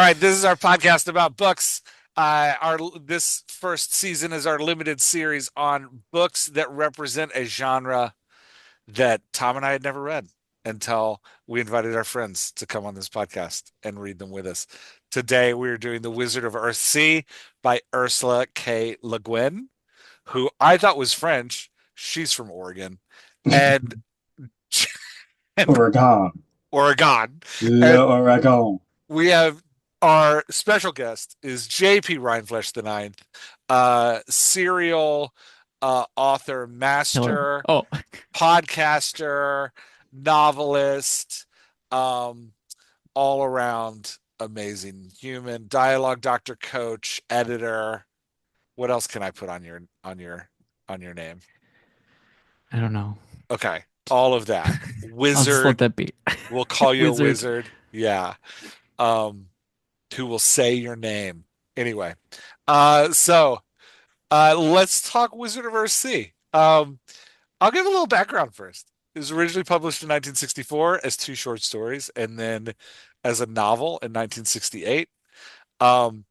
right, this is our podcast about books. Our This first season is our limited series on books that represent a genre that Tom and I had never read until we invited our friends to come on this podcast and read them with us. Today we are doing The Wizard of Earthsea by Ursula K Le Guin, who I thought was French. She's from Oregon, and and Oregon. Oregon. Le And Oregon. we have our special guest is JP Rindfleisch IX, serial author, Killer. master, Oh, podcaster, novelist, um, all around amazing human, dialogue doctor, coach, editor. What else can I put on your name? I don't know. Okay, all of that. I'll just let Wizard. that be. We'll call you a Wizard. wizard. Yeah. Um, who will say your name. Anyway, let's talk Wizard of Earthsea. I'll give a little background first. It was originally published in 1964 as two short stories and then as a novel in 1968. Um,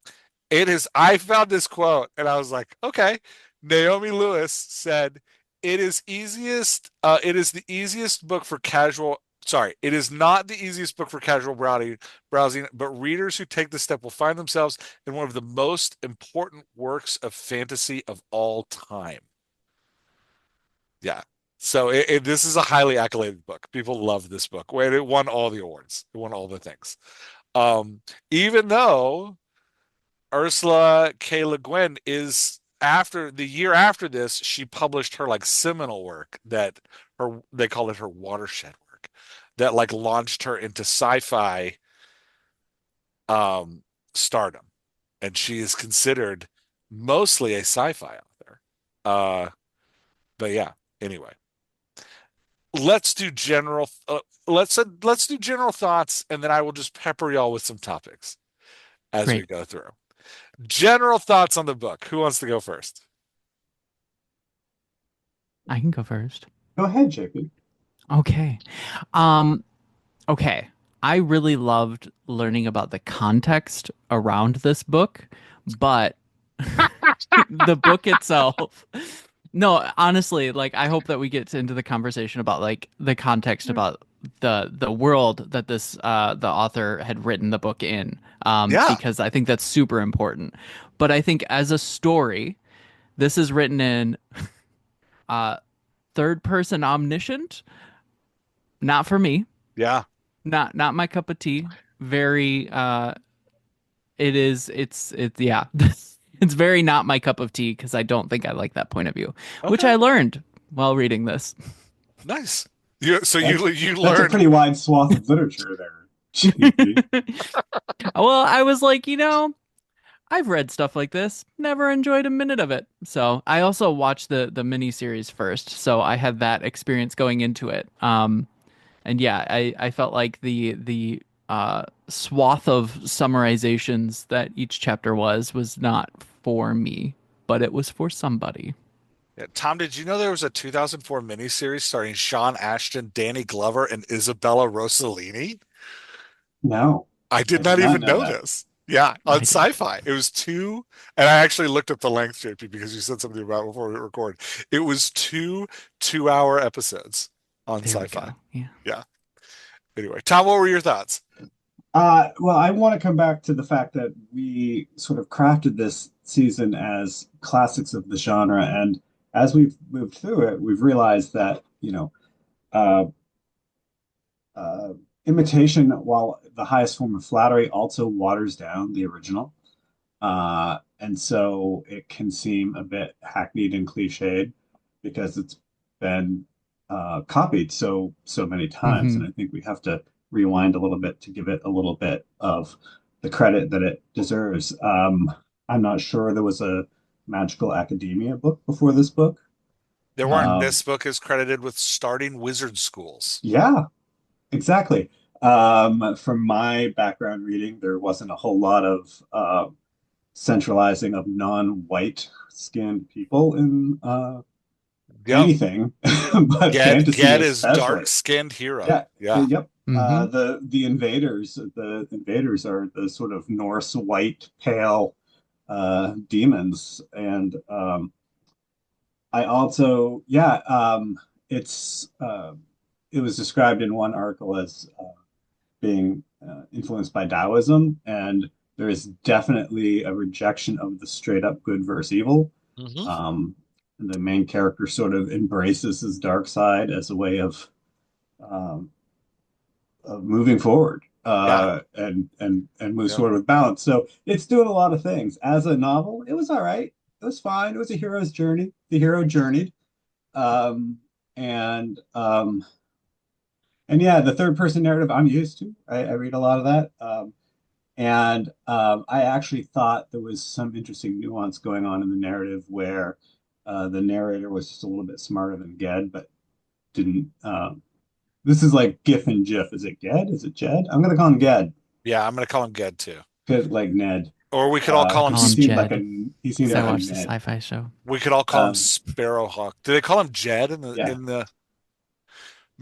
I found this quote and I was like, okay. Naomi Lewis said, it is the easiest book for casual, sorry, it is not the easiest book for casual browsing, but readers who take the step will find themselves in one of the most important works of fantasy of all time. Yeah. So this is a highly accoladed book. People love this book. Wait, it won all the awards. It won all the things. Even though Ursula K. Le Guin is after the year after this, she published her like seminal work that they call it her watershed work that like launched her into sci-fi stardom. And she is considered mostly a sci-fi author. But yeah, anyway. Let's do let's do general thoughts and then I will just pepper y'all with some topics as we Great. go through. General thoughts on the book. Who wants to go first? I can go first. Go ahead, JP. Okay. Um, okay. I really loved learning about the context around this book, but the book itself. No, honestly, like I hope that we get into the conversation about like the context about the world that this the author had written the book in, Yeah. because I think that's super important. But I think as a story, this is written in uh third person omniscient. Not for me. Yeah. Not my cup of tea. Very it's yeah. It's very not my cup of tea because I don't think I like that point of view, which Okay. I learned while reading this. Nice. You so That's you that's a learned. pretty wide swath of literature there, JP. Well, I was like, I've read stuff like this, never enjoyed a minute of it. So I also watched the mini series first, so I had that experience going into it. And yeah, I felt like the swath of summarizations that each chapter was not for me, but it was for somebody. Yeah, Tom, did you know there was a 2004 miniseries starring Sean Ashton, Danny Glover, and Isabella Rossellini? No, I I did did not not even know know that. this. Yeah, on I did. Sci-Fi. It was and I actually looked up the length, JP, because you said something about it before we record. It was two-hour episodes on There we Sci-Fi. go. Yeah. Yeah. Anyway, Tom, what were your thoughts? Well, I want to come back to the fact that we sort of crafted this season as classics of the genre, and as we've moved through it, we've realized that, uh, uh, imitation, while the highest form of flattery, also waters down the original. And so it can seem a bit hackneyed and cliched because it's been copied so many times. Hmm. And I think we have to rewind a little bit to give it a little bit of the credit that it deserves. I'm not sure there was a magical academia book before this book. There weren't. Um, This book is credited with starting wizard schools. yeah, exactly. From my background reading, there wasn't a whole lot of centralizing of non-white skinned people in Yep. anything, but fantasy Get is especially. dark-skinned hero. Yeah, Yeah. yep. Hmm. The invaders are the sort of Norse white pale demons, and I also it's it was described in one article as being influenced by Taoism, and there is definitely a rejection of the straight up good versus evil. Hmm. Um, the main character sort of embraces his dark side as a way um, of moving forward, Yeah. and moves Yep. forward with balance. So it's doing a lot of things. As a novel, it was all right. It was fine. It was a hero's journey. The hero journeyed. Um, and and yeah, the third person narrative I'm used to. I read a lot of that. And I actually thought there was some interesting nuance going on in the narrative where the narrator was just a little bit smarter than Ged, but didn't. This is like GIF and GIF. Is it Ged? Is it Jed? I'm gonna call him Ged. Yeah, I'm gonna call him Ged too. Good, like Ned, Or we could all call him because Call him he seemed like Jed he seemed because I like a yeah. watched the Ned. sci-fi show. We could all call him Um, Sparrowhawk. Do they call him Jed in the yeah, in the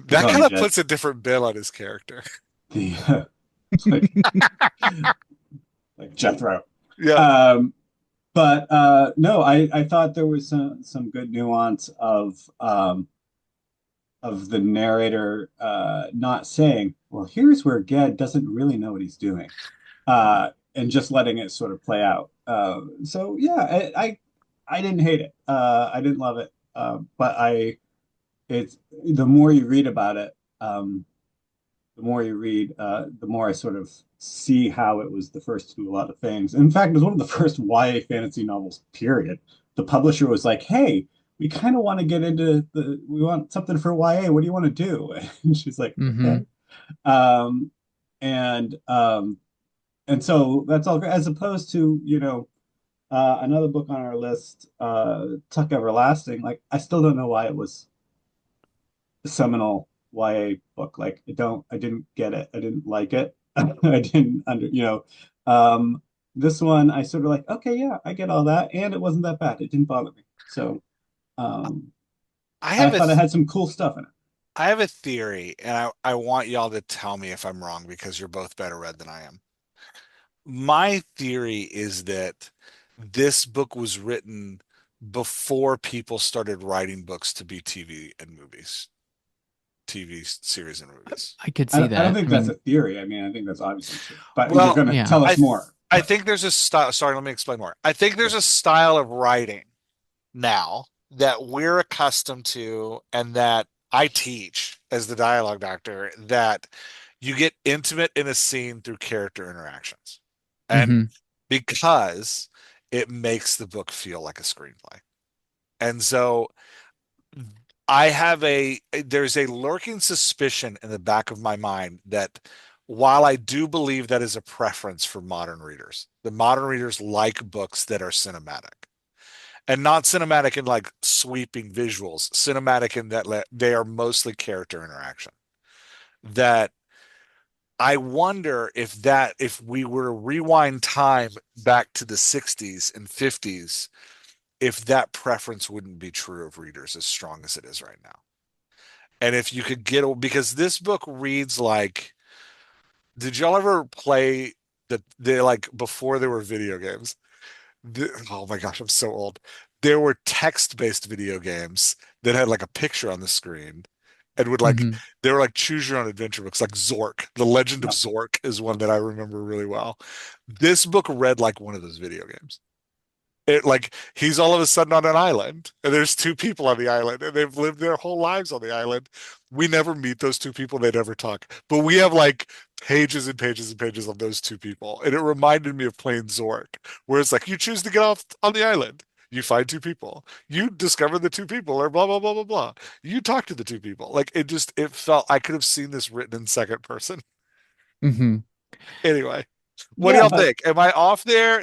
we that call him kind of Jed. puts a different bill on his character. The like like Jethro. Yeah. Um, but no, I thought there was some good nuance of the narrator not saying, "Well, here's where Ged doesn't really know what he's doing," and just letting it sort of play out. So yeah, I didn't hate it. I didn't love it, but it's the more you read about it, the more you read, the more I sort of see how it was the first to do a lot of things. In fact, it was one of the first YA fantasy novels, period. The publisher was like, "Hey, we kind of want to get into we want something for YA. What do you want to do?" And she's like, Hmm. "Okay." Um, and um, and so that's all great, as opposed to, another book on our list, Tuck Everlasting. Like, I still don't know why it was seminal YA book. Like, I didn't get it. I didn't like it. I didn't this one I sort of like, okay, yeah, I get all that. And it wasn't that bad. It didn't bother me. So, um, I I have a thought it had some cool stuff in it. I have a theory, and I want y'all to tell me if I'm wrong because you're both better read than I am. My theory is that this book was written before people started writing books to be TV and movies, TV series and movies. I could see I don't that. think I that's a mean, theory. I mean, I think that's obviously true. But you're Well, going to yeah. tell I us th more. I think there's a style. Sorry, let me explain more. I think there's Okay. a style of writing now that we're accustomed to and that I teach as the dialogue doctor that you get intimate in a scene through character interactions. And Hmm. because it makes the book feel like a screenplay. And so there's a lurking suspicion in the back of my mind that while I do believe that is a preference for modern readers, the modern readers like books that are cinematic and not cinematic in like sweeping visuals, cinematic in that they are mostly character interaction. That I wonder if we were to rewind time back to the 60s and 50s, if that preference wouldn't be true of readers as strong as it is right now. And if you could because this book reads like, did y'all ever play the like before there were video games? Oh my gosh, I'm so old. There were text-based video games that had like a picture on the screen and would like Hmm. they were like choose your own adventure books, like Zork. The Legend of Yeah. Zork is one that I remember really well. This book read like one of those video games. It like he's all of a sudden on an island and there's two people on the island and they've lived their whole lives on the island. We never meet those two people, they never talk, but we have like pages and pages and pages of those two people, and it reminded me of playing Zork, where it's like you choose to get off on the island, you find two people, you discover the two people, or blah blah blah blah blah, you talk to the two people. Like it felt I could have seen this written in second person. Hmm. Anyway, what do Yeah, y'all but think? Am I off there?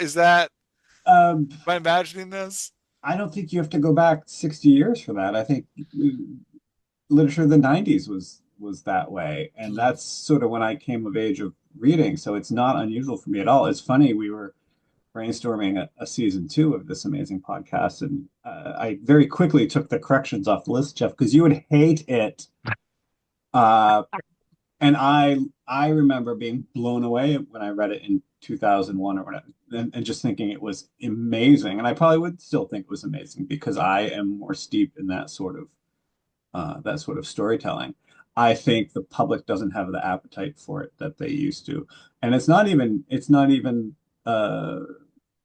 um, Am I imagining this? I don't think you have to go back 60 years for that. I think literature of the 90s was that way, and Hmm. that's sort of when I came of age of reading, so it's not unusual for me at all. It's funny, we were brainstorming a season two of this amazing podcast, and I very quickly took the corrections off the list, Jeff, because you would hate it, uh, and I remember being blown away when I read it in 2001 or whatever, and just thinking it was amazing. And I probably would still think it was amazing because I am more steeped in that sort of storytelling. I think the public doesn't have the appetite for it that they used to. And it's not even uh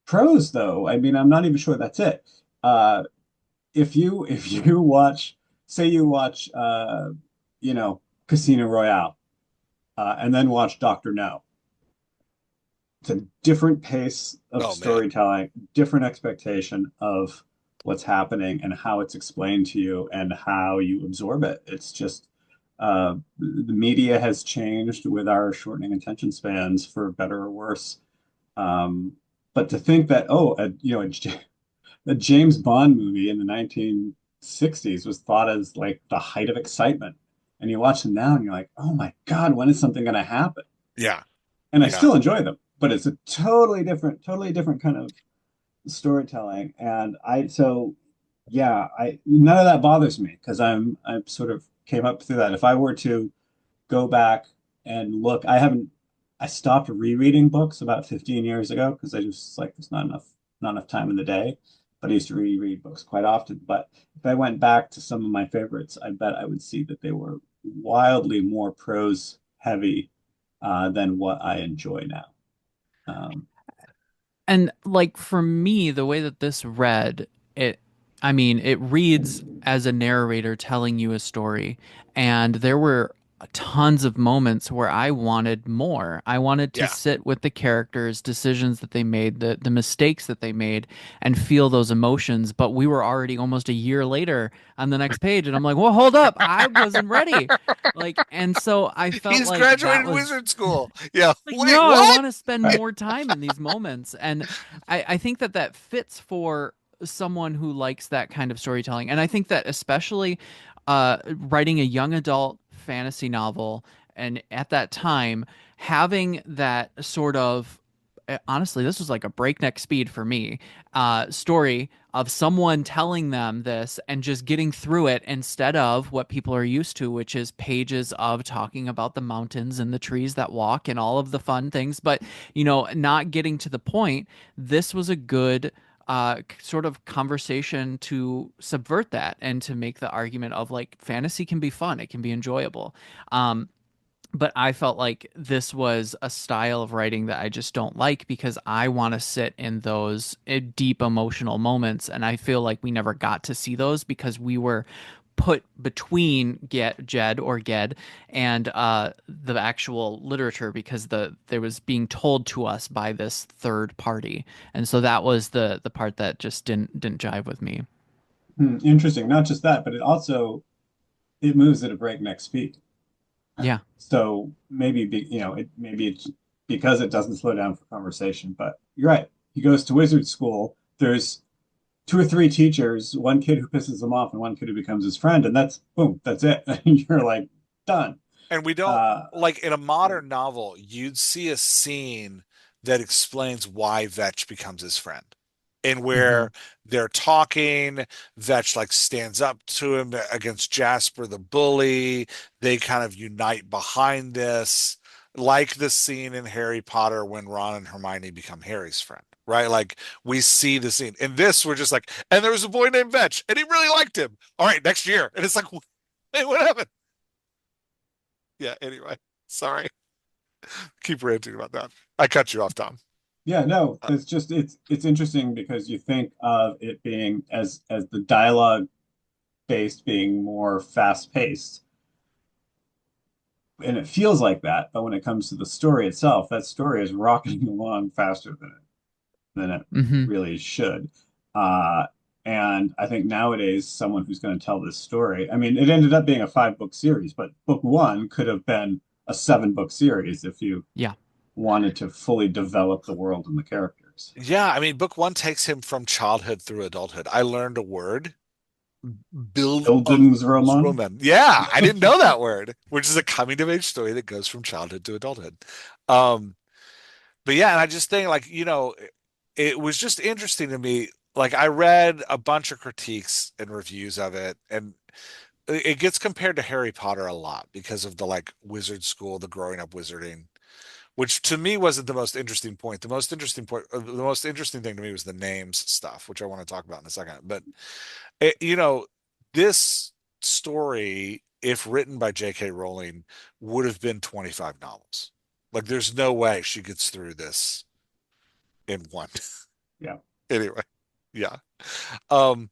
prose though. I mean, I'm not even sure that's it. If you watch, say you watch you know, Casino Royale, and then watch Doctor No. It's a different pace of Oh man. storytelling, different expectation of what's happening and how it's explained to you and how you absorb it. It's just the media has changed with our shortening attention spans for better or worse. Um, but to think that, oh, a James Bond movie in the 1960s was thought as like the height of excitement. And you watch them now and you're like, oh my God, when is something going to happen? Yeah. And I Yeah. still enjoy them, but it's a totally different kind of storytelling. And yeah, I none of that bothers me because I sort of came up through that. If I were to go back and look, I stopped rereading books about 15 years ago because I just like there's not enough time in the day. But I used to reread books quite often. But if I went back to some of my favorites, I bet I would see that they were wildly more prose heavy than what I enjoy now. Um, And like for me, the way that this read, I mean, it reads as a narrator telling you a story. And there were tons of moments where I wanted more. I wanted to Yeah. sit with the characters, decisions that they made, the mistakes that they made, and feel those emotions. But we were already almost a year later on the next page. And I'm like, well, hold up. I wasn't ready. Like, and so I felt He's like that graduated was wizard school. Yeah. like, Wait, no, I what? want to spend more time in these moments. And I think that that fits for someone who likes that kind of storytelling. And I think that especially writing a young adult fantasy novel and at that time having that sort of honestly, this was like a breakneck speed for me. Story of someone telling them this and just getting through it instead of what people are used to, which is pages of talking about the mountains and the trees that walk and all of the fun things. But, you know, not getting to the point. This was a good sort of conversation to subvert that and to make the argument of like fantasy can be fun, it can be enjoyable. Um, but I felt like this was a style of writing that I just don't like because I want to sit in those deep emotional moments. And I feel like we never got to see those because we were put between Jed or Ged and the actual literature because there was being told to us by this third party. And so that was the part that just didn't jive with me. Interesting. Not just that, but it moves at a breakneck speed. Yeah. So maybe it's because it doesn't slow down for conversation. But you're right. He goes to wizard school. There's two or three teachers, one kid who pisses him off and one kid who becomes his friend, and that's boom, that's it. And you're like done. And we don't Uh, like in a modern novel, you'd see a scene that explains why Vetch becomes his friend. And mhm. where they're talking, Vetch like stands up to him against Jasper the bully. They kind of unite behind this, like the scene in Harry Potter when Ron and Hermione become Harry's friend, right? Like we see the scene. In this, we're just like, and there was a boy named Vetch, and he really liked him. All right, next year. And it's like, hey, what happened? Yeah, anyway, sorry. Keep ranting about that. I cut you off, Tom. Yeah, no, Uh, it's interesting because you think of it being as the dialogue based being more fast paced, and it feels like that. But when it comes to the story itself, that story is rocketing along faster than it Hmm. really should. Uh, and I think nowadays, someone who's going to tell this story, I mean, it ended up being a 5 book series, but book one could have been a 7 book series if you Yeah. wanted to fully develop the world and the characters. yeah, I mean, book one takes him from childhood through adulthood. I learned a word, Bildungsroman. Bildungsroman. Yeah, I didn't know that word, which is a coming of age story that goes from childhood to adulthood. Um, but yeah, and I just think like, it was just interesting to me. Like I read a bunch of critiques and reviews of it, and it gets compared to Harry Potter a lot because of the like wizard school, the growing up wizarding, which to me wasn't the most interesting point. The most interesting point, the most interesting thing to me was the names stuff, which I want to talk about in a second. But you know, this story, if written by J.K. Rowling, would have been 25 novels. Like, there's no way she gets through this in one. Yeah. Anyway, yeah. Um,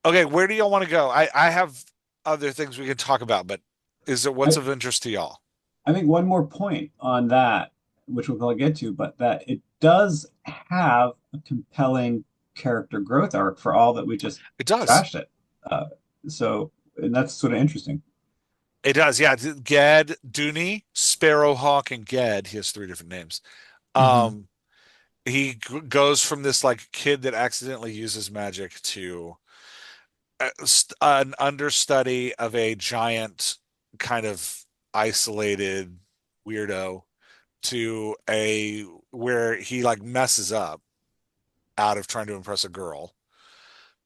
okay, where do y'all want to go? I have other things we can talk about, but is it what's I, of interest to y'all? I think one more point on that, which we'll probably get to, but that it does have a compelling character growth arc for all that we just It does. trashed it. Uh, so, and that's sort of interesting. It does. Yeah. Ged, Dooney, Sparrowhawk, and Ged. He has three different names. Hmm. Um, he goes from this like kid that accidentally uses magic to an understudy of a giant kind of isolated weirdo to a where he like messes up out of trying to impress a girl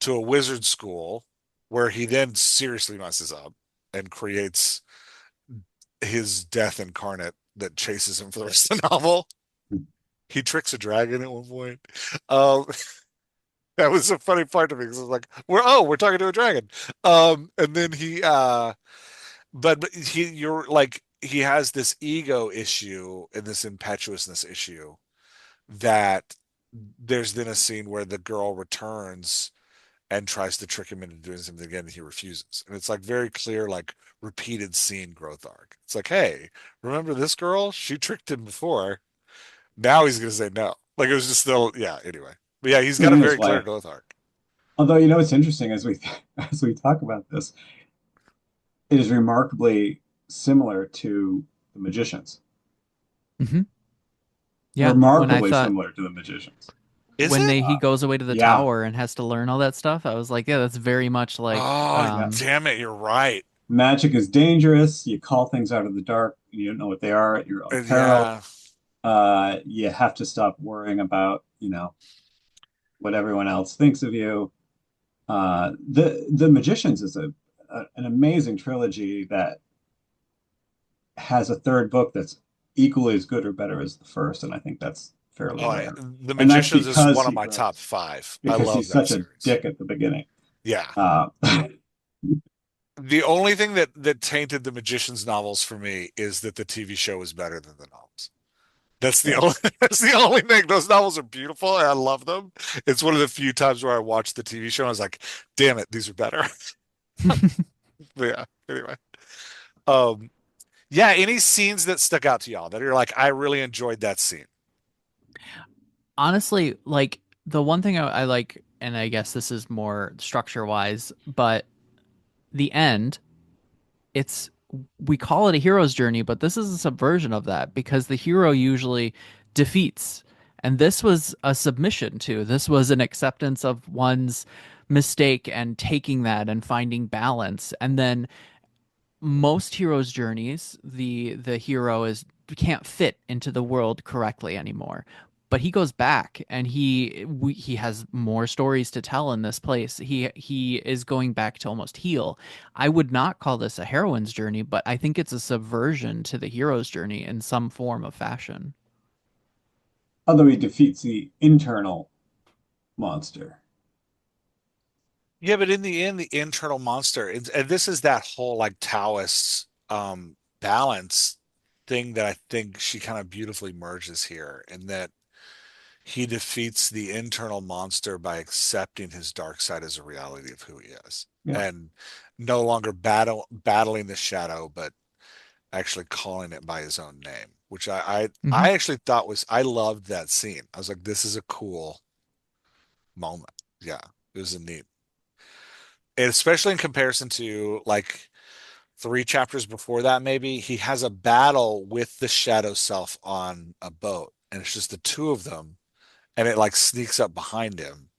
to a wizard school where he then seriously messes up and creates his death incarnate that chases him for the rest of the novel. He tricks a dragon at one point. Um, that was a funny part to me because I was like, we're talking to a dragon. And then but you're like he has this ego issue and this impetuousness issue that there's then a scene where the girl returns and tries to trick him into doing something again and he refuses. And it's like very clear, like repeated scene growth arc. It's like, hey, remember this girl? She tricked him before. Now he's gonna say no. Like it was just still, yeah, anyway. But yeah, he's got a In his very clear way. growth arc. Although, it's interesting as we as we talk about this, it is remarkably similar to the magicians. Hmm. Yeah, when I Remarkably thought similar to the magicians. Is when it? he goes away to the Yeah, tower and has to learn all that stuff, I was like, yeah, that's very much like Oh, yeah. damn it, you're right. Magic is dangerous. You call things out of the dark. You don't know what they are at your own peril. Yeah. You have to stop worrying about, what everyone else thinks of you. The Magicians is an amazing trilogy that has a third book that's equally as good or better as the first, and I think that's fairly Oh, rare. The And that's Magicians is because one of my top five. I love he's that such a series. dick at the beginning. Yeah. Uh, The only thing that tainted the Magicians novels for me is that the TV show is better than the novels. That's the yeah. only that's the only thing. Those novels are beautiful and I love them. It's one of the few times where I watched the TV show and I was like, damn it, these are better. But yeah, anyway. Um, yeah, any scenes that stuck out to y'all that are like, I really enjoyed that scene. honestly, like the one thing I like, and I guess this is more structure wise, but the end, it's we call it a hero's journey, but this is a subversion of that because the hero usually defeats. And this was a submission to. This was an acceptance of one's mistake and taking that and finding balance. And then most heroes' journeys, the hero is can't fit into the world correctly anymore. But he goes back and he has more stories to tell in this place. He is going back to almost heal. I would not call this a heroine's journey, but I think it's a subversion to the hero's journey in some form of fashion. Although he defeats the internal monster. Yeah, but in the end, the internal monster, and this is that whole like Taoist balance thing that I think she kind of beautifully merges here, in that he defeats the internal monster by accepting his dark side as a reality of who he is, Yeah. and no longer battling the shadow, but actually calling it by his own name, which Hmm. I actually thought was I loved that scene. I was like, this is a cool moment. Yeah, it was a neat, and especially in comparison to like three chapters before that, maybe he has a battle with the shadow self on a boat, and it's just the two of them, and it like sneaks up behind him,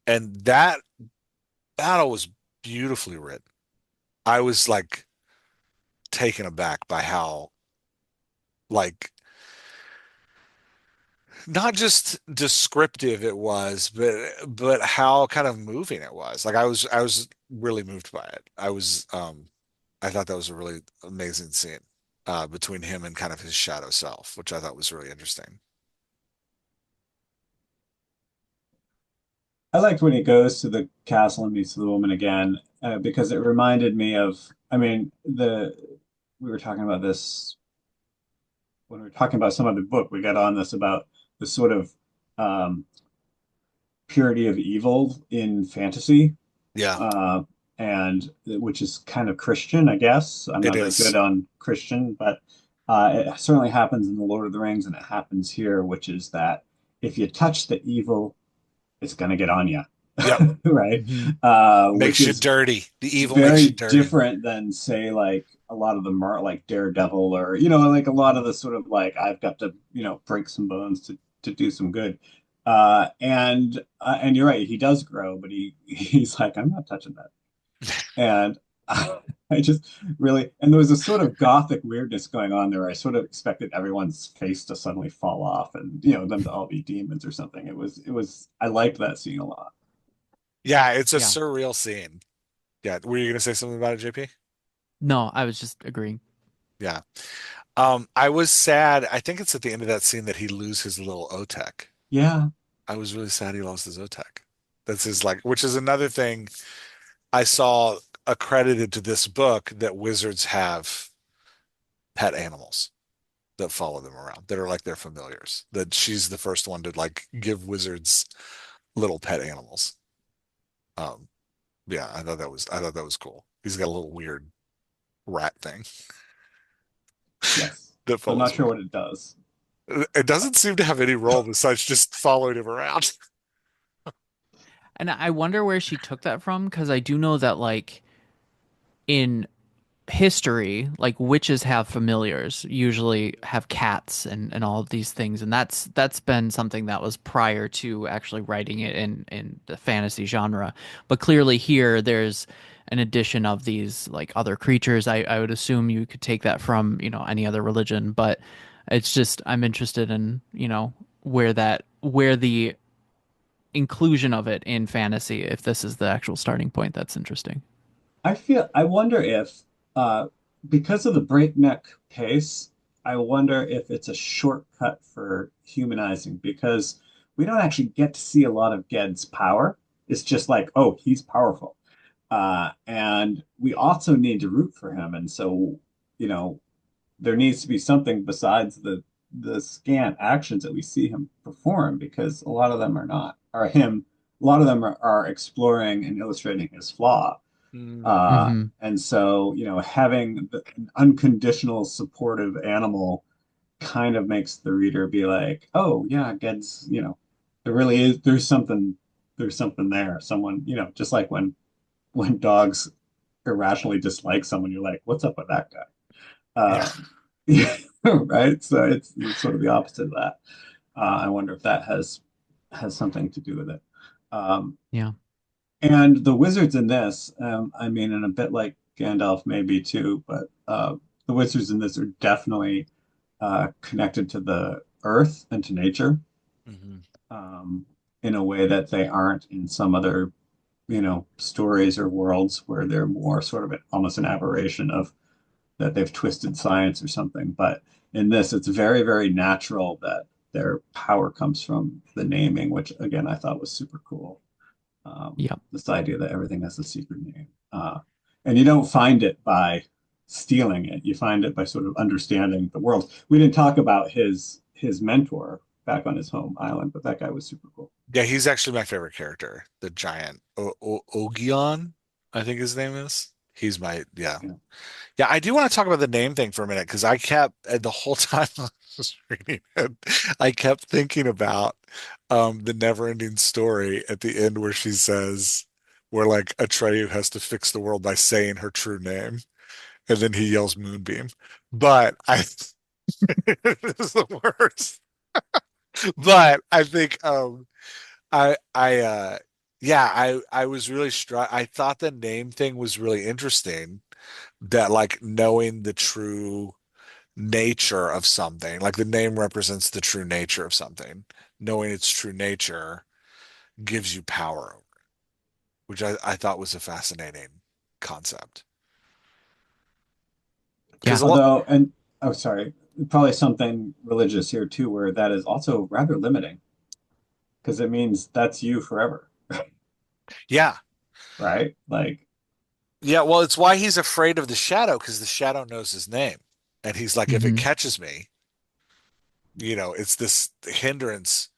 and that battle was beautifully written. I was like taken aback by how like not just descriptive it was, but how kind of moving it was. Like I was really moved by it. I thought that was a really amazing scene between him and kind of his shadow self, which I thought was really interesting. I liked when he goes to the castle and meets the woman again, because it reminded me of, I mean, the we were talking about this when we were talking about some other book. We got on this about the sort of um, purity of evil in fantasy, Yeah, uh, and which is kind of Christian, I guess. I'm it not very good is. on Christian, but it certainly happens in the Lord of the Rings, and it happens here, which is that if you touch the evil, it's going to get on you, Yep. right? Hmm. Which Makes you is dirty. The evil makes very you dirty. different than, say, like a lot of the like Daredevil, or like a lot of the sort of like I've got to break some bones to do some good. And you're right, he does grow, but he's like, I'm not touching that. And I just really, and there was a sort of gothic weirdness going on there. I sort of expected everyone's face to suddenly fall off, and them to all be demons or something. It was I liked that scene a lot. Yeah, it's a Yeah. surreal scene. Yeah, were you gonna say something about it, JP? No, I was just agreeing. Yeah. I was sad. I think it's at the end of that scene that he loses his little Otek. Yeah. I was really sad he lost his Otek. That's his like, which is another thing I saw accredited to this book that wizards have pet animals that follow them around that are like their familiars. That she's the first one to like give wizards little pet animals. Um, yeah, I thought that was cool. He's got a little weird rat thing Yes. that But I'm not follows him sure around. what it does. It doesn't seem to have any role besides just following him around. And I wonder where she took that from, because I do know that like in history, like witches have familiars, usually have cats and all of these things, and that's been something that was prior to actually writing it in the fantasy genre. But clearly here there's an addition of these like other creatures. I would assume you could take that from, any other religion, but it's just I'm interested in, where the inclusion of it in fantasy, if this is the actual starting point. That's interesting. I wonder if, uh, because of the breakneck pace, I wonder if it's a shortcut for humanizing, because we don't actually get to see a lot of Ged's power. It's just like, oh, he's powerful. And we also need to root for him. And so, you know, there needs to be something besides the scant actions that we see him perform, because a lot of them a lot of them are exploring and illustrating his flaw. Mm, And so, having an unconditional supportive animal kind of makes the reader be like, oh yeah, Ged's, there really is, there's something there. Someone, just like when dogs irrationally dislike someone, you're like, what's up with that guy? yeah, Yeah, right. So it's sort of the opposite of that. I wonder if that has something to do with it. Um, Yeah. And the wizards in this, I mean, and a bit like Gandalf maybe too, but the wizards in this are definitely connected to the earth and to nature, hmm um, in a way that they aren't in some other, stories or worlds where they're more sort of almost an aberration of that they've twisted science or something. But in this, it's very, very natural that their power comes from the naming, which again I thought was super cool. Yep. This idea that everything has a secret name. And you don't find it by stealing it. You find it by sort of understanding the world. We didn't talk about his mentor back on his home island, but that guy was super cool. yeah. He's actually my favorite character, the giant Ogion, I think his name is. He's my yeah. Yeah. Yeah, I do want to talk about the name thing for a minute because I kept the whole time I was reading it, I kept thinking about the never-ending story at the end where she says where like Atreyu has to fix the world by saying her true name and then he yells Moonbeam. But I it's the worst. But I think I yeah, I was really struck. I thought the name thing was really interesting that like knowing the true nature of something, like the name represents the true nature of something. Knowing its true nature gives you power over it. which I thought was a fascinating concept. Because Yeah. a lot, Although, and oh, sorry, probably something religious here too, where that is also rather limiting because it means that's you forever, yeah, right? Like, yeah. Well, it's why he's afraid of the shadow because the shadow knows his name, and he's like, if it Hmm. catches me, it's this hindrance.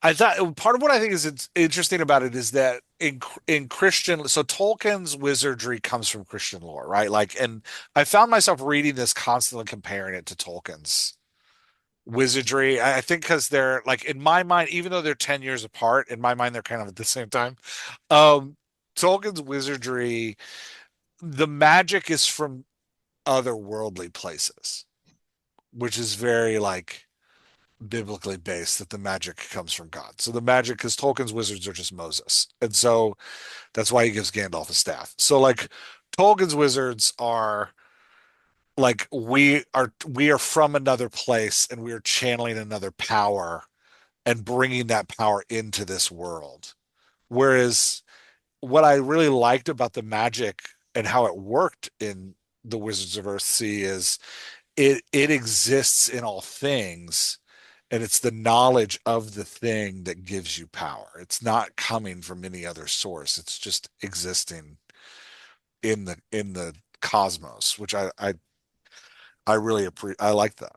I thought part of what I think is it's interesting about it is that in Christian, so Tolkien's wizardry comes from Christian lore, right? Like, and I found myself reading this constantly comparing it to Tolkien's wizardry. I think because they're like in my mind, even though they're 10 years apart, in my mind they're kind of at the same time. Um, Tolkien's wizardry, the magic is from otherworldly places, which is very like biblically based that the magic comes from God. So the magic, because Tolkien's wizards are just Moses. And so that's why he gives Gandalf a staff. So like Tolkien's wizards are like we are from another place and we are channeling another power and bringing that power into this world. Whereas what I really liked about the magic and how it worked in the Wizards of Earthsea is it exists in all things and it's the knowledge of the thing that gives you power. It's not coming from any other source. It's just existing in the cosmos, which I really appreciate. I like that.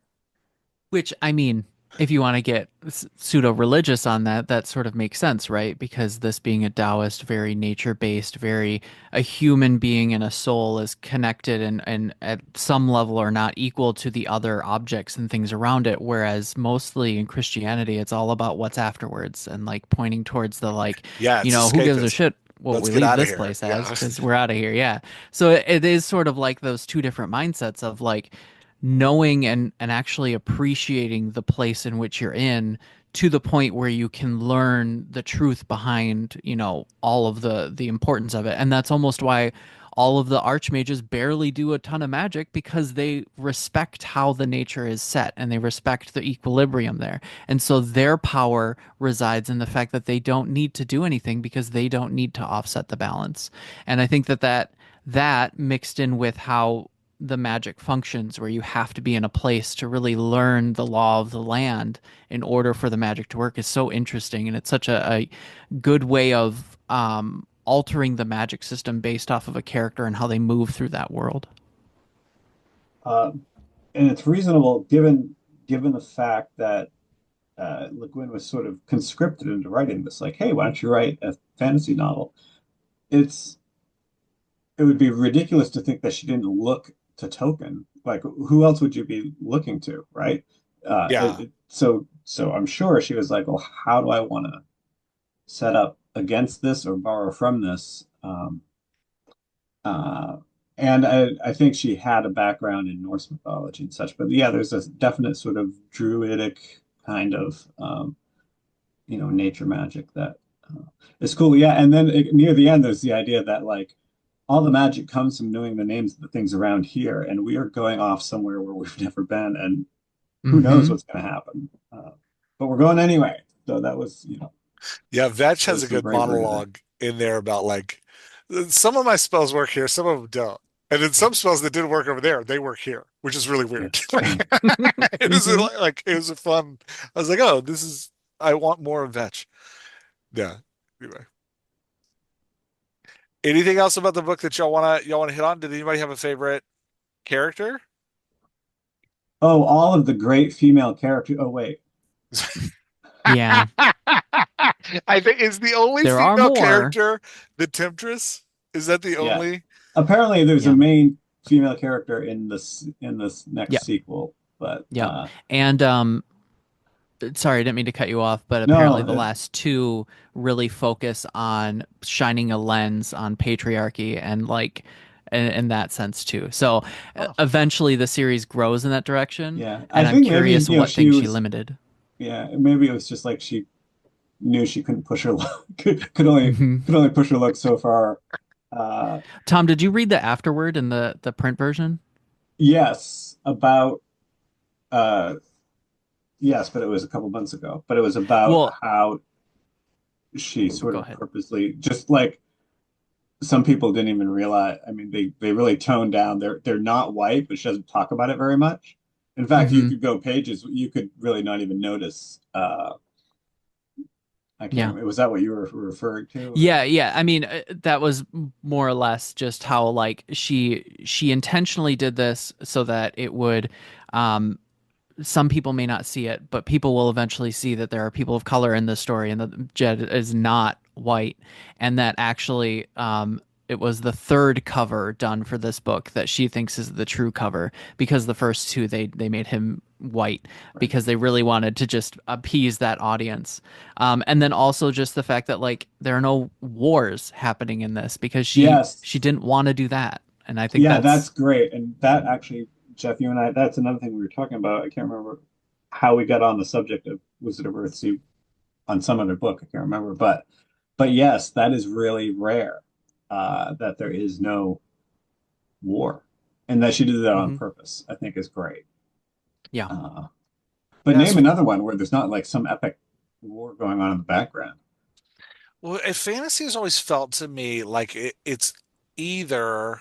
Which, I mean, if you want to get pseudo-religious on that, that sort of makes sense, right? Because this being a Taoist, very nature-based, very a human being and a soul is connected and at some level are not equal to the other objects and things around it. Whereas mostly in Christianity, it's all about what's afterwards and like pointing towards the like, Yeah, it's who gives a escapism. shit what Let's we get leave out of this here. place as Yeah. because we're out of here. Yeah. So it is sort of like those two different mindsets of like knowing and actually appreciating the place in which you're in to the point where you can learn the truth behind, all of the importance of it. And that's almost why all of the archmages barely do a ton of magic because they respect how the nature is set and they respect the equilibrium there. And so their power resides in the fact that they don't need to do anything because they don't need to offset the balance. And I think that mixed in with how the magic functions where you have to be in a place to really learn the law of the land in order for the magic to work is so interesting, and it's such a good way of altering the magic system based off of a character and how they move through that world. uh, and it's reasonable given the fact that Le Guin was sort of conscripted into writing this. Like, hey, why don't you write a fantasy novel? It's it would be ridiculous to think that she didn't look to Tolkien. Like, who else would you be looking to, right? Yeah. So I'm sure she was like, well, how do I want to set up against this or borrow from this? Uh, and I think she had a background in Norse mythology and such. But yeah, there's a definite sort of druidic kind of nature magic that is cool. Yeah, and then near the end, there's the idea that like all the magic comes from knowing the names of the things around here, and we are going off somewhere where we've never been, and who knows Hmm. what's going to happen. But we're going anyway. So that was, Yeah, Vetch there has was a some good bravery there. monologue in there about like some of my spells work here, some of them don't. And then some spells that didn't work over there, they work here, which is really Yeah. weird. It was Hmm. like it was a fun. I was like, oh, this is I want more of Vetch. Yeah. Anyway. Anything else about the book that y'all wanna hit on? Did anybody have a favorite character? Oh, all of the great female characters. Oh, wait. Yeah, I think is the only there are female more. character the Temptress. Is that the Yeah. only? Apparently, there's a Yeah. main female character in this next Yep. sequel, but Yep. And sorry, I didn't mean to cut you off, but apparently no, the last two really focus on shining a lens on patriarchy and like in that sense too. So oh, eventually the series grows in that direction, yeah. I and I'm think maybe, curious what she things she was, limited. yeah, maybe it was just like she knew she couldn't push her luck, could only push her luck so far. Uh, Tom, did you read the afterword in the print version? yes, about uh, yes, but it was a couple months ago. But it was about Well, how she sort go of ahead. purposely, just like some people didn't even realize. I mean, they really toned down. They're not white, but she doesn't talk about it very much. In fact, you Hmm. could go pages, you could really not even notice. I can't Yeah. remember. Was that what you were referring to? Or? Yeah, yeah. I mean, that was more or less just how like she intentionally did this so that it would um some people may not see it, but people will eventually see that there are people of color in this story and that Jed is not white. And that actually, it was the third cover done for this book that she thinks is the true cover because the first two they made him white Right. because they really wanted to just appease that audience. And then also just the fact that like there are no wars happening in this because she Yes. didn't want to do that. And I think Yeah, that's that's great. And that actually, Jeff, you and I, that's another thing we were talking about. I can't remember how we got on the subject of Wizard of Earthsea on some other book. I can't remember, but yes, that is really rare, that there is no war, and that she did that on Mhm. purpose. I think is great. Yeah. Uh, but Yeah. name So, another one where there's not like some epic war going on in the background. well, fantasy has always felt to me like it's either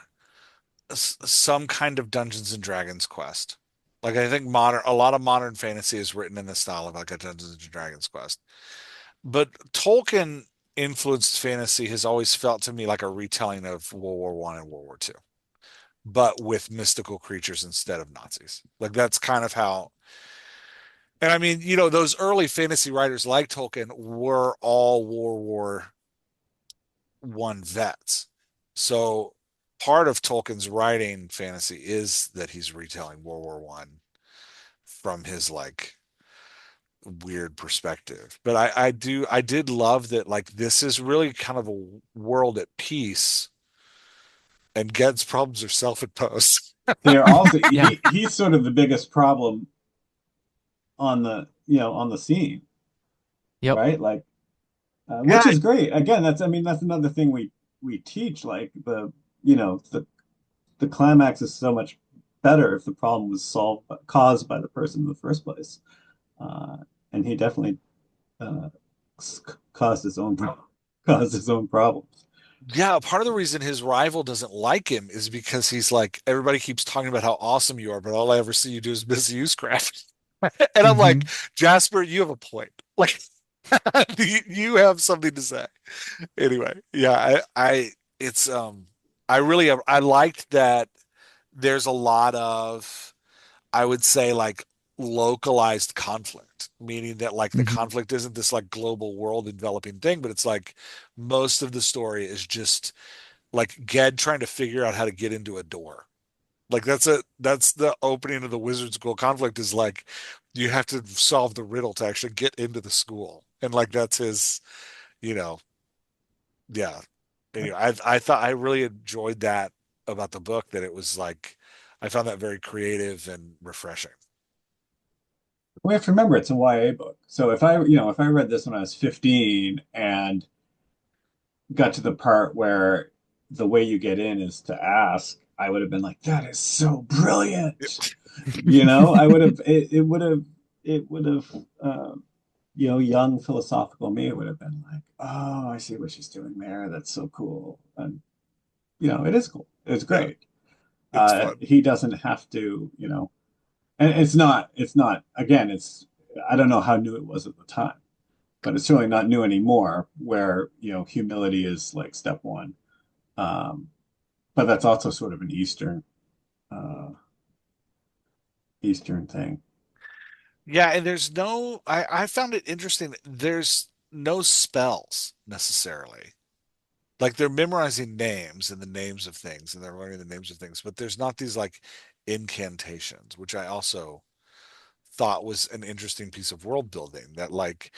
some kind of Dungeons and Dragons quest. Like I think a lot of modern fantasy is written in the style of like a Dungeons and Dragons quest. But Tolkien influenced fantasy has always felt to me like a retelling of World War One and World War Two, but with mystical creatures instead of Nazis. Like that's kind of how. And I mean, those early fantasy writers like Tolkien were all World War One vets. So part of Tolkien's writing fantasy is that he's retelling World War One from his like weird perspective. But I did love that like this is really kind of a world at peace and Ged's problems are self-imposed. They're also Yeah. he's sort of the biggest problem on the on the scene, Yep. right? Like, which Yeah, is great. Again, that's I mean that's another thing we teach. Like you know the the climax is so much better if the problem was caused by the person in the first place. Uh, and he definitely uh, caused his own caused his own problems. yeah, part of the reason his rival doesn't like him is because he's like, everybody keeps talking about how awesome you are, but all I ever see you do is misuse craft. And I'm like, Hmm. Jasper, you have a point. Like, you have something to say. Anyway, yeah, it's, I really, I liked that there's a lot of, I would say, like, localized conflict, meaning that, like, the Hmm. conflict isn't this, like, global world enveloping thing, but it's like most of the story is just like Ged trying to figure out how to get into a door. Like that's the opening of the wizard school conflict is like you have to solve the riddle to actually get into the school. And like that's his, you know, yeah. Anyway, I thought I really enjoyed that about the book that it was like I found that very creative and refreshing. We have to remember it's a YA book. So if I read this when I was 15 and got to the part where the way you get in is to ask, I would have been like, that is so brilliant. I would have it would have young philosophical me would have been like, oh, I see what she's doing there. That's so cool. And it is cool. It's Yeah, great. it's fun. He doesn't have to, and it's not again, I don't know how new it was at the time, but it's certainly not new anymore where, humility is like step one. Um, but that's also sort of an uh, Eastern thing. Yeah, and I found it interesting that there's no spells necessarily. Like they're memorizing names and the names of things and they're learning the names of things, but there's not these like incantations, which I also thought was an interesting piece of world building that like,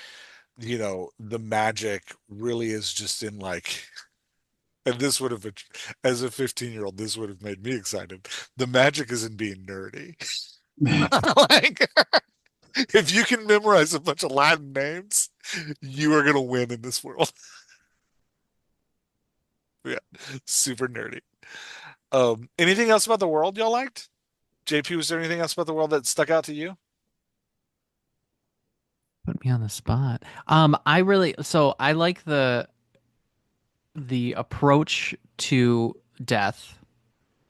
the magic really is just in like and this would have as a 15-year-old this would have made me excited. The magic is in being nerdy. Like if you can memorize a bunch of Latin names, you are gonna win in this world. Yeah. Super nerdy. Anything else about the world y'all liked? JP, was there anything else about the world that stuck out to you? Put me on the spot. I really so I like the the approach to death.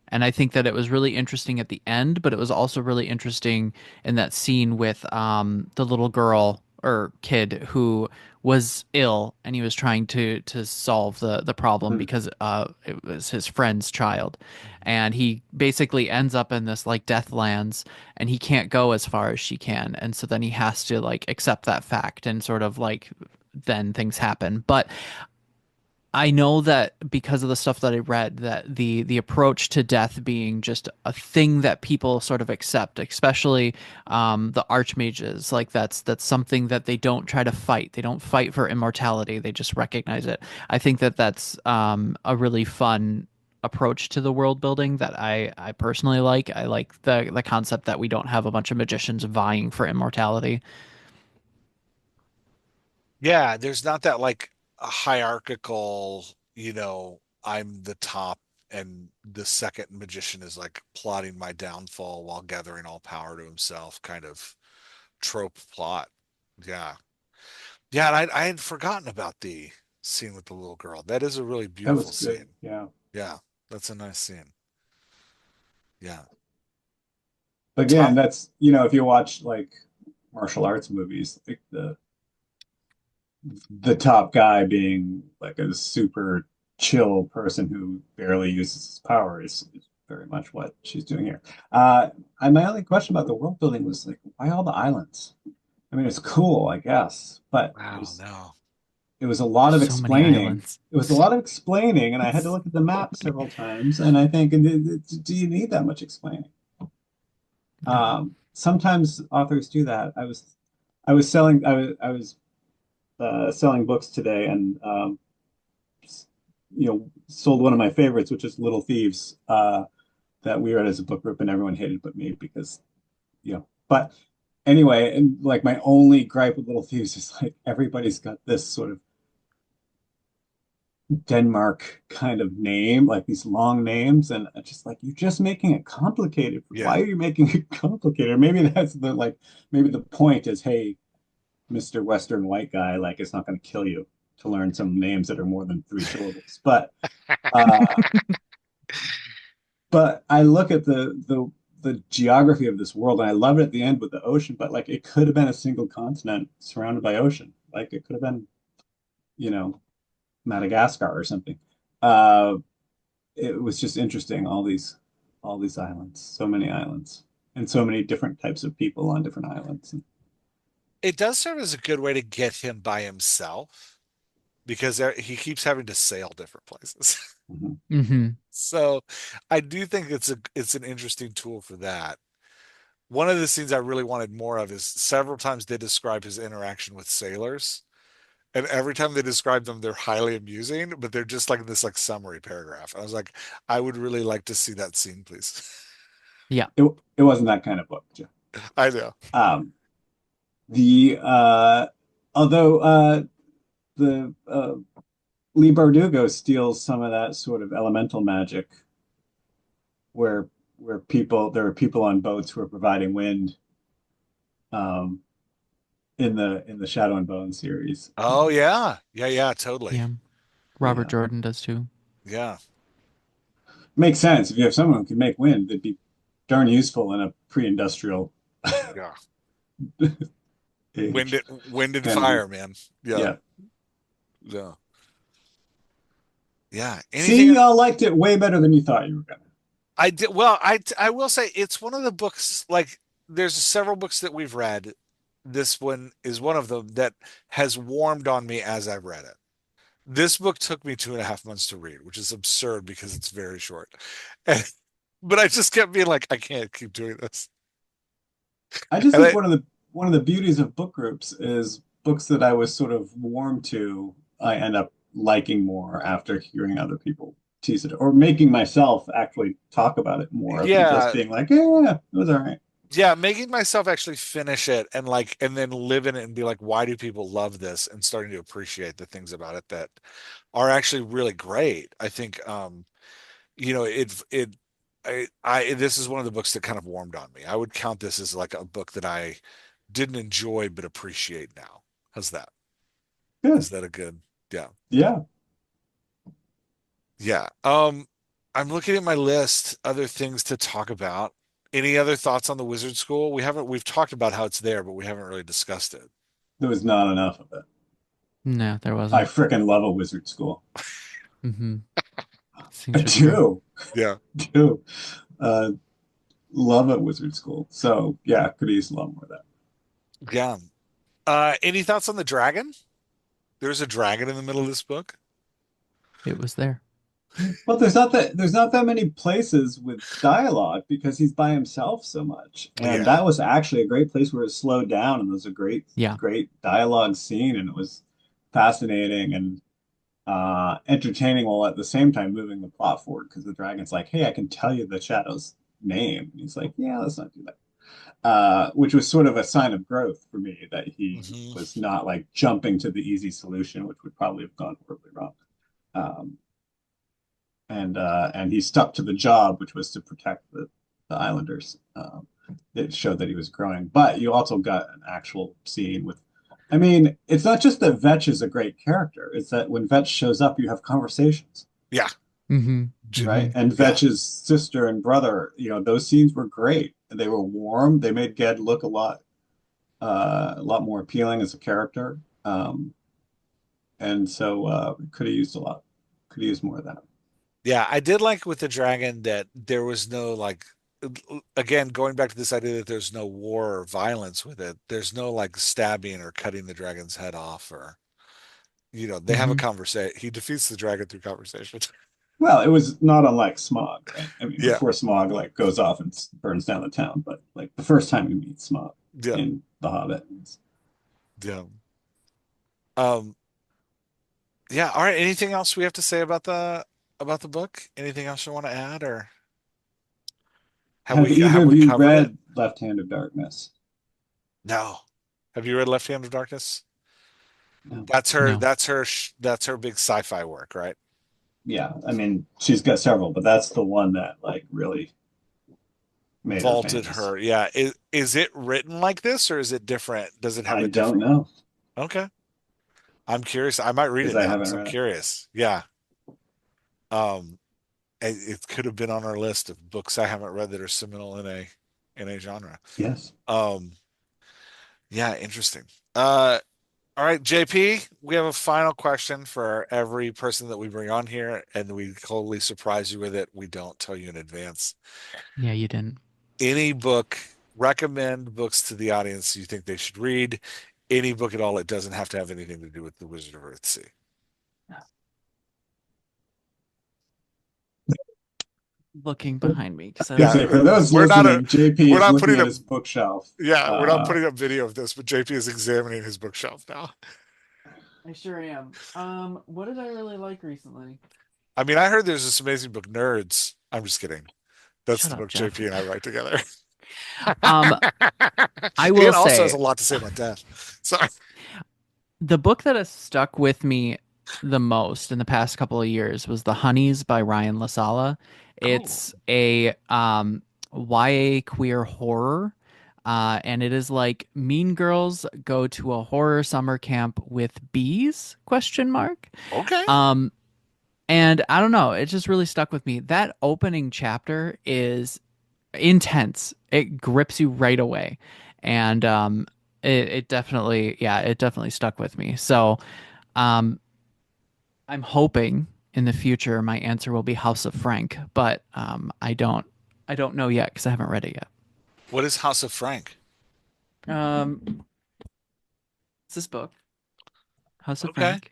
And I think that it was really interesting at the end, but it was also really interesting in that scene with the little girl or kid who was ill and he was trying to solve the problem Mhm. because it was his friend's child. And he basically ends up in this like deathlands and he can't go as far as she can. And so then he has to like accept that fact and sort of like then things happen. But I know that because of the stuff that I read, that the approach to death being just a thing that people sort of accept, especially the archmages, like that's something that they don't try to fight. They don't fight for immortality. They just recognize it. I think that that's a really fun approach to the world building that I personally like. I like the concept that we don't have a bunch of magicians vying for immortality. Yeah, there's not that like a hierarchical, I'm the top and the second magician is like plotting my downfall while gathering all power to himself kind of trope plot. Yeah. Yeah, and I had forgotten about the scene with the little girl. That is a really That was beautiful good. scene. Yeah. Yeah, that's a nice scene. Yeah. But again, Tom, that's, if you watch like martial arts movies, like the top guy being like a super chill person who barely uses his power is very much what she's doing here. My only question about the world building was like, why all the islands? I mean, it's cool, I guess, but wow, no. it was a lot There's of so many explaining. islands. It was a lot of explaining, and I had to look at the map several times, and I think, do you need that much explaining? No. Sometimes authors do that. I was selling, I was selling books today, and sold one of my favorites, which is Little Thieves, that we read as a book group, and everyone hated but me because, But anyway, and like my only gripe with Little Thieves is like everybody's got this sort of Denmark kind of name, like these long names, and I just like you're just making it complicated. Yeah. Why are you making it complicated? Maybe that's maybe the point is, hey, Mr. Western white guy, like it's not going to kill you to learn some names that are more than three syllables. Uh, but I look at the geography of this world, and I love it at the end with the ocean. But like it could have been a single continent surrounded by ocean. Like it could have been, you know, Madagascar or something. Uh, it was just interesting. All these islands, so many islands, and so many different types of people on different islands. It does serve as a good way to get him by himself because he keeps having to sail different places. Mhm. Hmm. So I do think it's an interesting tool for that. One of the scenes I really wanted more of is several times they describe his interaction with sailors. And every time they describe them, they're highly amusing, but they're just like in this like summary paragraph. I was like, I would really like to see that scene, please. Yeah. It wasn't that kind of book, Jeff. I know. Um, the although the Lee Bardugo steals some of that sort of elemental magic where there are people on boats who are providing wind um, in the Shadow and Bone series. Oh yeah. Yeah, yeah, totally. Yeah. Robert Yeah, Jordan does too. Yeah. makes sense. If you have someone who can make wind, they'd be darn useful in a pre-industrial Yeah. age. Wind and Kind of fire, man. Yeah. yeah. Yeah. Yeah. See, Anything y'all liked it way better than you thought you were gonna. I did well, I will say it's one of the books like there's several books that we've read. This one is one of them that has warmed on me as I've read it. This book took me 2.5 months to read, which is absurd because it's very short. And, but I just kept being like, I can't keep doing this. I just And think I, one of the beauties of book groups is books that I was sort of warm to, I end up liking more after hearing other people tease it or making myself actually talk about it more than just yeah, being like, yeah, it was all right. yeah, making myself actually finish it and like, and then live in it and be like, why do people love this? And starting to appreciate the things about it that are actually really great. I think, this is one of the books that kind of warmed on me. I would count this as like a book that I didn't enjoy but appreciate now. How's that? Good. Is that a good? Yeah. Yeah. Yeah. I'm looking at my list, other things to talk about. Any other thoughts on the Wizard School? We've talked about how it's there, but we haven't really discussed it. There was not enough of it. No, there I wasn't. freaking love a wizard school. Mm-hmm. These I things are true. do, Yeah. do. Uh, love a wizard school. So yeah, could use a lot more of that. Yeah. Any thoughts on the dragon? There's a dragon in the middle of this book. It was there. Well, there's not that many places with dialogue because he's by himself so much. And Yeah. that was actually a great place where it slowed down and there was a Yeah. great dialogue scene and it was fascinating and entertaining while at the same time moving the plot forward because the dragon's like, "Hey, I can tell you the shadow's name." And he's like, "Yeah, let's not do that." Which was sort of a sign of growth for me that he Hmm. was not like jumping to the easy solution, which would probably have gone horribly wrong. Um, and he stuck to the job, which was to protect the Islanders. It showed that he was growing, but you also got an actual scene with. I mean, it's not just that Vetch is a great character; it's that when Vetch shows up, you have conversations, Yeah. Mm-hmm. Mm-hmm. right? And Yeah. Vetch's sister and brother, those scenes were great. They were warm. They made Ged look a lot more appealing as a character. And so could have used a lot. Could have used more of that. Yeah. I did like with the dragon that there was no like, again, going back to this idea that there's no war or violence with it. There's no like stabbing or cutting the dragon's head off or, they have a Mm-hmm. conversation. He defeats the dragon through conversation. Well, it was not unlike Smog, right? I mean, Yeah. before Smog like goes off and burns down the town, but like the first time you meet Smog Yeah. in The Hobbit, Yeah. Um, yeah. All right. Anything else we have to say about the book? Anything else you want to add or have either have of we you covered it? read Left Hand of Darkness? No. Have you read Left Hand of Darkness? No. No. That's her big sci-fi work, right? Yeah, I mean, she's got several, but that's the one that like really made her Vaulted famous. her. Yeah. Is it written like this or is it different? Does it have I a don't different? know Okay. I'm curious. I might read because it I now haven't because I'm read it. curious. Yeah. Um, it could have been on our list of books I haven't read that are seminal in a genre. Yes. Um, yeah, interesting. Uh, all right, JP, we have a final question for every person that we bring on here, and we totally surprise you with it. We don't tell you in advance. Yeah, you didn't. Any book, recommend books to the audience you think they should read. Any book at all. It doesn't have to have anything to do with the Wizard of Earthsea. Looking behind me because I Good look Yeah, say for really those we're not a listening, JP we're is not looking putting at a his bookshelf. yeah, we're not putting up video of this, but JP is examining his bookshelf now. I sure am. What did I really like recently? I mean, I heard there's this amazing book, Nerds. I'm just kidding. That's Shut the up, book Jeff. JP and I write together. Um, I will Ian also has say a lot to say about death. Sorry. the book that has stuck with me the most in the past couple of years was The Honeys by Ryan LaSala. Cool. It's a YA queer horror. And it is like Mean Girls go to a horror summer camp with bees? Question mark. Okay. Um, and I don't know, it just really stuck with me. That opening chapter is intense. It grips you right away. And it definitely, yeah, it definitely stuck with me. So um I'm hoping in the future my answer will be House of Frank, but I don't know yet because I haven't read it yet. What is House of Frank? It's this book, House of Okay. Frank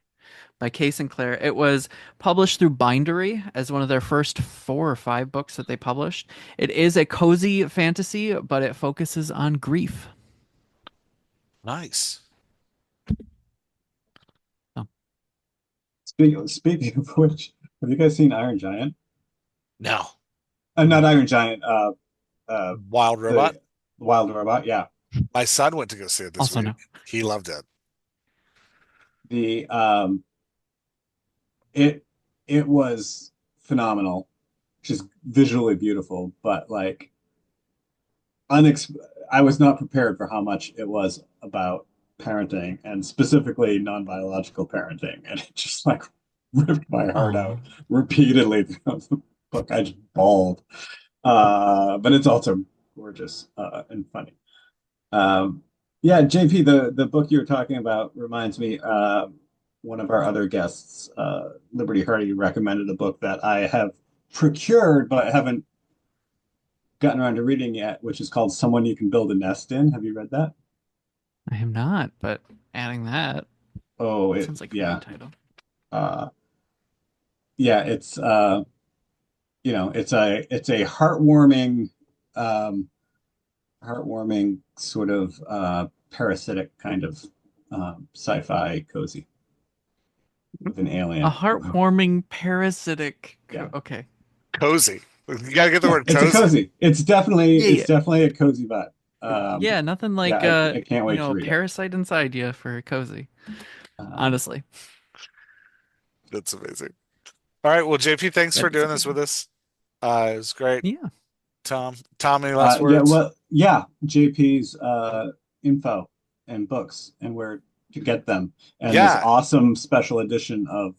by Kay Sinclair. It was published through Bindery as one of their first 4 or 5 books that they published. It is a cozy fantasy, but it focuses on grief. Nice. So, Speaking of which, have you guys seen Iron Giant? No. Not Iron Giant. Wild Robot. The Wild Robot. Yeah. My son went to go see it this also week. no. He loved it. The it it was phenomenal, just visually beautiful, but like unex I was not prepared for how much it was about parenting and specifically non-biological parenting. And it just like ripped my heart Oh, out repeatedly throughout the book. I just bawled. But it's also gorgeous and funny. Um, yeah, JP, the book you were talking about reminds me. One of our other guests, Liberty Hardy, recommended a book that I have procured but haven't gotten around to reading yet, which is called "Someone You Can Build a Nest In." Have you read that? I am not, but adding that Oh, it sounds like a yeah, great title. uh, yeah. It's a heartwarming, um, heartwarming sort of parasitic kind of sci-fi cozy with an A alien. heartwarming parasitic. Yeah. Okay. Cozy. You gotta get the Yeah, word it's a cozy. cozy. Yeah, It's yeah. definitely a cozy vibe. Yeah, nothing Yeah, like I can't wait to read it. parasite inside you for cozy. Um, Honestly. That's amazing. All right. Well, JP, thanks for That is a doing this good with one. us. It was great. Yeah. Tom, any last yeah, words? well, yeah, JP's info and books and where to get them, and this Yeah. awesome special edition of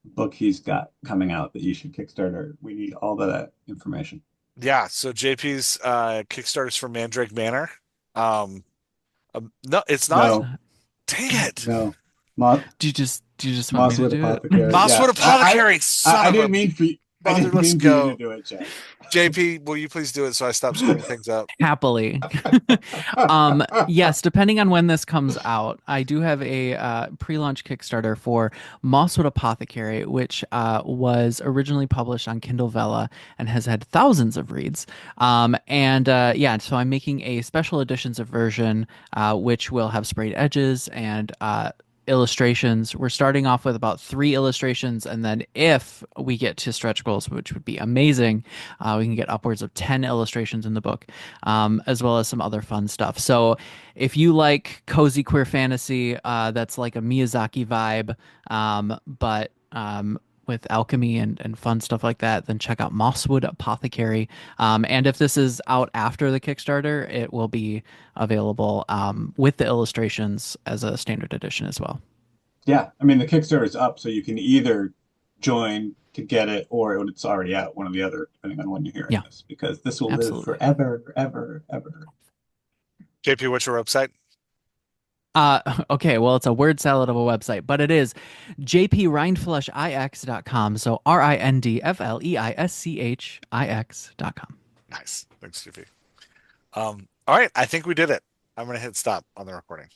book he's got coming out that you should Kickstarter. We need all of that information. Yeah. So JP's Kickstarter's for Mandrake Manor. Um, no, it's not. It's No, not. Dang Dang it. it. no, Mo Do you just want me to Mosswood do it? Apothecary. Mosswood Yeah, Apothecary, son I of a didn't mean for you, I didn't motherless mean for you to go. do it, Jack. JP, will you please do it so I stop screwing things up? Happily. Yes, depending on when this comes out, I do have a pre-launch Kickstarter for Mosswood Apothecary, which was originally published on Kindle Vella and has had thousands of reads. And yeah, so I'm making a special editions of version, which will have sprayed edges and illustrations. We're starting off with about 3 illustrations, and then if we get to stretch goals, which would be amazing, we can get upwards of 10 illustrations in the book, as well as some other fun stuff. So if you like cozy queer fantasy, that's like a Miyazaki vibe, but with alchemy and fun stuff like that, then check out Mosswood Apothecary. And if this is out after the Kickstarter, it will be available with the illustrations as a standard edition as well. Yeah, I mean the Kickstarter is up, so you can either join to get it, or it's already out, one or the other, depending on when you're hearing Yeah, this, because this will live absolutely. forever, ever, ever. JP, what's your website? Okay, well, it's a word salad of a website, but it is jprindfleischix.com. So RINDFLEISCHIX.com. Nice. Thanks, JP. All right. I think we did it. I'm going to hit stop on the recording.